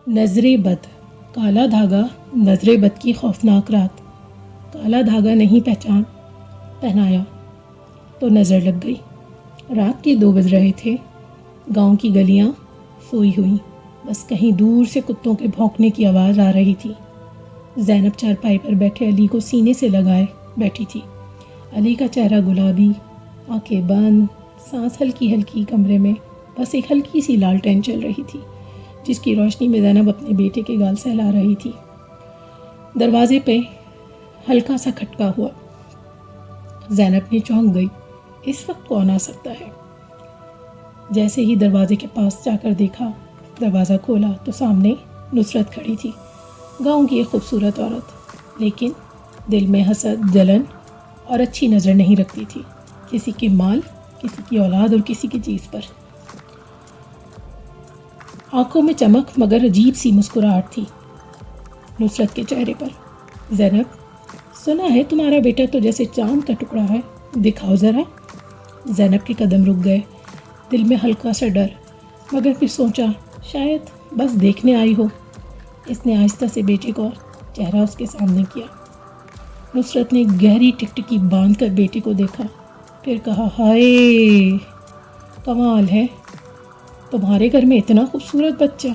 نظر بد، کالا دھاگا، نظر بد کی خوفناک رات۔ کالا دھاگا نہیں پہنایا تو نظر لگ گئی۔ رات کے 2 بج رہے تھے۔ گاؤں کی گلیاں سوئی ہوئیں، بس کہیں دور سے کتوں کے بھونکنے کی آواز آ رہی تھی۔ زینب چارپائی پر بیٹھے علی کو سینے سے لگائے بیٹھی تھی۔ علی کا چہرہ گلابی، آنکھیں بند، سانس ہلکی ہلکی، کمرے میں بس ایک ہلکی سی لالٹین چل رہی تھی جس کی روشنی میں زینب اپنے بیٹے کے گال سہلا رہی تھی۔ دروازے پہ ہلکا سا کھٹکا ہوا۔ زینب نے چونک گئی، اس وقت کون آ سکتا ہے؟ جیسے ہی دروازے کے پاس جا کر دیکھا، دروازہ کھولا تو سامنے نصرت کھڑی تھی، گاؤں کی ایک خوبصورت عورت، لیکن دل میں حسد، جلن اور اچھی نظر نہیں رکھتی تھی، کسی کے مال، کسی کی اولاد اور کسی کی چیز پر۔ آنکھوں میں چمک مگر عجیب سی مسکراہٹ تھی نصرت کے چہرے پر۔ زینب، سنا ہے تمہارا بیٹا تو جیسے چاند کا ٹکڑا ہے، دکھاؤ ذرا۔ زینب کے قدم رک گئے، دل میں ہلکا سا ڈر، مگر پھر سوچا شاید بس دیکھنے آئی ہو۔ اس نے آہستہ سے بیٹے کو چہرہ اس کے سامنے کیا۔ نصرت نے گہری ٹکٹکی باندھ کر بیٹے کو دیکھا، پھر کہا، ہائے کمال ہے، تمہارے گھر میں اتنا خوبصورت بچہ۔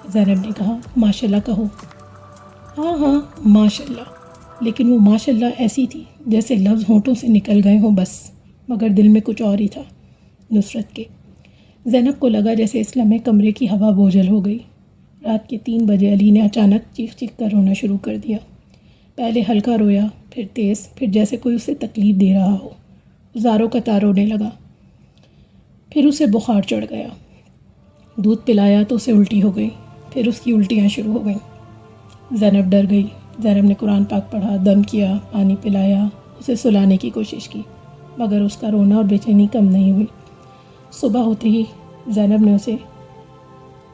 زینب نے کہا، ماشاءاللہ کہو۔ ہاں ماشاءاللہ، لیکن وہ ماشاءاللہ ایسی تھی جیسے لفظ ہونٹوں سے نکل گئے ہوں بس، مگر دل میں کچھ اور ہی تھا نصرت کے۔ زینب کو لگا جیسے اس لمحے کمرے کی ہوا بوجھل ہو گئی۔ رات کے 3 بجے علی نے اچانک چیخ چیخ کر رونا شروع کر دیا۔ پہلے ہلکا رویا، پھر تیز، پھر جیسے کوئی اسے تکلیف دے رہا ہو۔ زاروں کا تار رونے لگا، پھر اسے بخار چڑھ گیا۔ دودھ پلایا تو اسے الٹی ہو گئی، پھر اس کی الٹیاں شروع ہو گئیں۔ زینب ڈر گئی۔ زینب نے قرآن پاک پڑھا، دم کیا، پانی پلایا، اسے سلانے کی کوشش کی، مگر اس کا رونا اور بے چینی کم نہیں ہوئی۔ صبح ہوتے ہی زینب نے اسے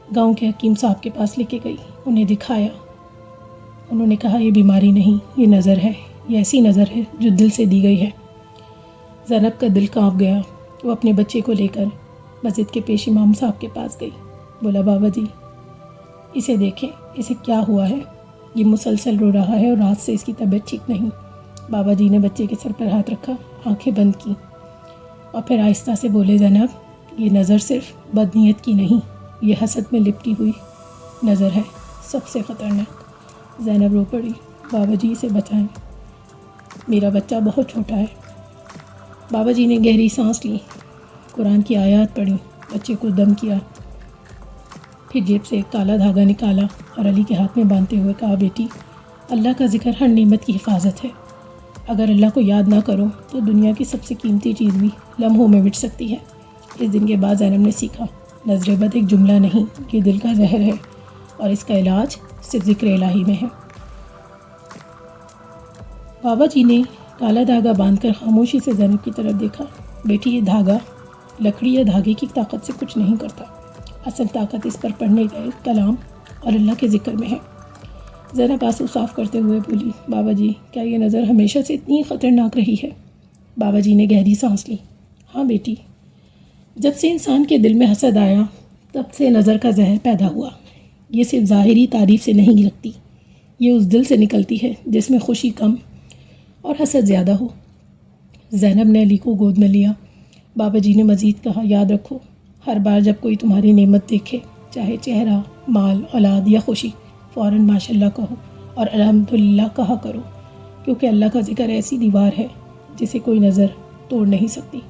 گاؤں کے حکیم صاحب کے پاس لے کے گئی، انہیں دکھایا۔ انہوں نے کہا، یہ بیماری نہیں، یہ نظر ہے، یہ ایسی نظر ہے جو دل سے دی گئی ہے۔ زینب کا دل کانپ گیا۔ وہ اپنے بچے کو لے کر مسجد کے پیش امام صاحب کے پاس گئی۔ بولا، بابا جی اسے دیکھیں، اسے کیا ہوا ہے؟ یہ مسلسل رو رہا ہے اور رات سے اس کی طبیعت ٹھیک نہیں۔ بابا جی نے بچے کے سر پر ہاتھ رکھا، آنکھیں بند کی اور پھر آہستہ سے بولے، زینب یہ نظر صرف بدنیت کی نہیں، یہ حسد میں لپٹی ہوئی نظر ہے، سب سے خطرناک۔ زینب رو پڑی، بابا جی اسے بچائیں، میرا بچہ بہت چھوٹا ہے۔ بابا جی نے گہری سانس لی، قرآن کی آیات پڑھی، بچے کو دم کیا، پھر جیب سے ایک کالا دھاگا نکالا اور علی کے ہاتھ میں باندھتے ہوئے کہا، بیٹی اللہ کا ذکر ہر نعمت کی حفاظت ہے، اگر اللہ کو یاد نہ کرو تو دنیا کی سب سے قیمتی چیز بھی لمحوں میں مٹ سکتی ہے۔ اس دن کے بعد زینب نے سیکھا، نظر بد ایک جملہ نہیں، یہ دل کا زہر ہے اور اس کا علاج صرف ذکر الہی میں ہے۔ بابا جی نے کالا دھاگا باندھ کر خاموشی سے زینب کی طرف دیکھا، بیٹی یہ دھاگا لکڑی یا دھاگے کی طاقت سے کچھ نہیں کرتا، اصل طاقت اس پر پڑھنے گئے کلام اور اللہ کے ذکر میں ہے۔ زینب آنسو صاف کرتے ہوئے بولی، بابا جی کیا یہ نظر ہمیشہ سے اتنی خطرناک رہی ہے؟ بابا جی نے گہری سانس لی، ہاں بیٹی، جب سے انسان کے دل میں حسد آیا تب سے نظر کا زہر پیدا ہوا۔ یہ صرف ظاہری تعریف سے نہیں لگتی، یہ اس دل سے نکلتی ہے جس میں خوشی کم اور حسد زیادہ ہو۔ زینب نے علی کو گود میں لیا۔ بابا جی نے مزید کہا، یاد رکھو، ہر بار جب کوئی تمہاری نعمت دیکھے، چاہے چہرہ، مال، اولاد یا خوشی، فوراً ماشاءاللہ کہو اور الحمدللہ کہا کرو، کیونکہ اللہ کا ذکر ایسی دیوار ہے جسے کوئی نظر توڑ نہیں سکتی۔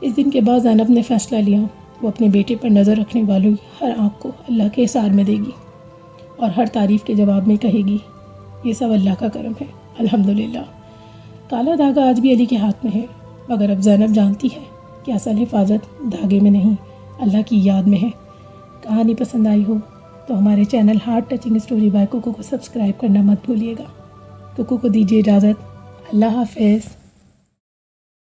اس دن کے بعد زینب نے فیصلہ لیا، وہ اپنے بیٹے پر نظر رکھنے والوں ہر آنکھ کو اللہ کے حصار میں دے گی اور ہر تعریف کے جواب میں کہے گی، یہ سب اللہ کا کرم ہے، الحمدللہ۔ کالا دھاگا آج بھی علی کے ہاتھ میں ہے، مگر اب زینب جانتی ہے کہ اصل حفاظت دھاگے میں نہیں، اللہ کی یاد میں ہے۔ کہانی پسند آئی ہو تو ہمارے channel heart touching story by کوکو کو سبسکرائب کرنا مت بھولیے گا۔ کوکو کو دیجیے اجازت، اللہ حافظ۔